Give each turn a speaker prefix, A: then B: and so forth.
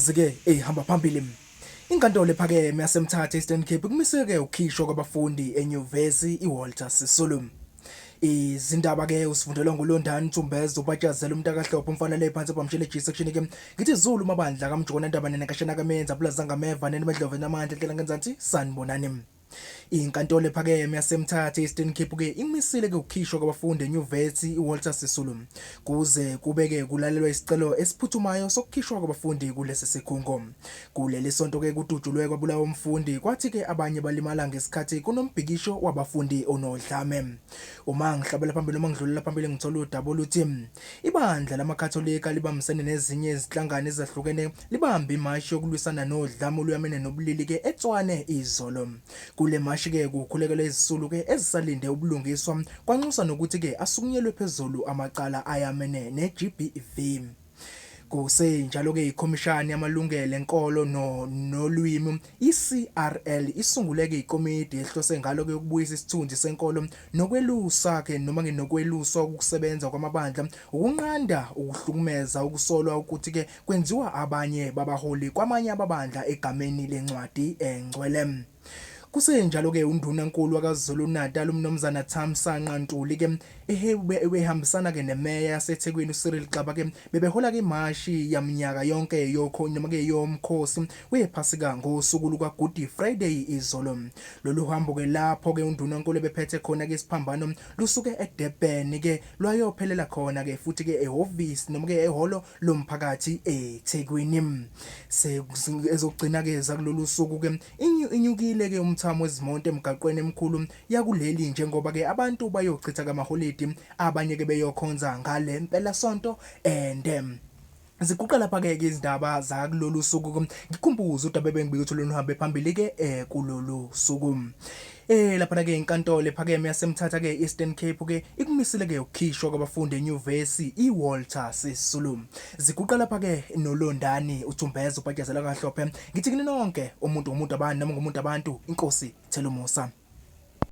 A: Yazi-ke ehamba phambili. Inkantolo ephakeme yaseMthatha Eastern Cape kumiseke ukukhishwa kwabafundi enyuvesi iWalter Sisulu. Izindaba-ke usifundelwa nguLondani Mthumbezo ubatshazela umntakaHlophe umfana lephansi ebamshele G section ke. Ngithi Zulu mabandla kamjona ndaba nenekashana kamenza plazanga meva nemedlove namandla ehlela ngenzansi sanibonani. Inkantolo ephakeme yaseMthatha Eastern Cape ke imisile ke ukukhishwa kwabafundi enyuvesi iWalter Sisulu kuze kubeke kulalelwa isicelo esiphuthumayo sokukhishwa kwabafundi kulesi sikhungo. Kuleli sonto ke kudutshulwe kwabulawa umfundi kwathi ke abanye balimala ngesikhathi kunombhikisho wabafundi onodlame. Uma ngihlabela phambili uma ngidlulela phambili ngithola udaba oluthi ibandla lamakatholika libambisene nezinye izinhlangano ezahlukene libamba imashi yokulwisana nodlame oluyamene nobulili ke eTshwane izolo. Kule mashi ke kukhulekele izisulu ke ezisalinde ubulungiswa kwanxusa nokuthi ke asukunyelwe phezulu amaqala ayamene neGBV. Kusenjalo ke ikhomishani yamalungelo enkolo nolwimi iCRL isunguleke ikomiti ehlose ngalo ke ukubuyisa isithunzi senkolo nokwelusa ke noma ke nokweluswa ukusebenza kwamabandla ukunqanda ukuhlukumeza ukusolwa ukuthi ke kwenziwa abanye babaholi kwamanye ababandla egameni lencwadi engcwele. Kusenjalo ke undunankulu wakaZulu Natal umnomzana Thamsanqa Ntuli ke ehambisana ke nemeya yaseThekwini uCyril Xaba ke bebehola ke imashi yaminyaka yonke yokho noma ke yomkhosi wephasika ngosuku luka Good Friday izolo. Lolu hambo ke lapho ke undunankulu bephethe khona ke isiphambano lusuke eDurban ke lwayophelela khona ke futhi ke ehhovisi noma ke ehholo lomphakathi eThekwini. Ezogcina ke zakulolu suku ke inyukile ke umthamo wezimonto emgaqweni emkhulu yakuleli njengoba ke abantu bayochitha kamaholidi abanye ke beyokhonza ngale mpela sonto ziguqa lapha ke izindaba zakulolu suku ngikhumbuza udaba bengibike ukuthi lolu hambe phambili ke kulolu suku. Lapha ke inkantolo ephakeme yaseMthatha ke Eastern Cape ke ikumisile ke ukukhishwa kwabafundi enyuvesi iWalter Sisulu. Ziguqa lapha ke noLondani uThumbezo ubatshazela kaHlophe. Ngithi kini nonke umuntu abantu noma ngumuntu abantu inkosi thela umusa.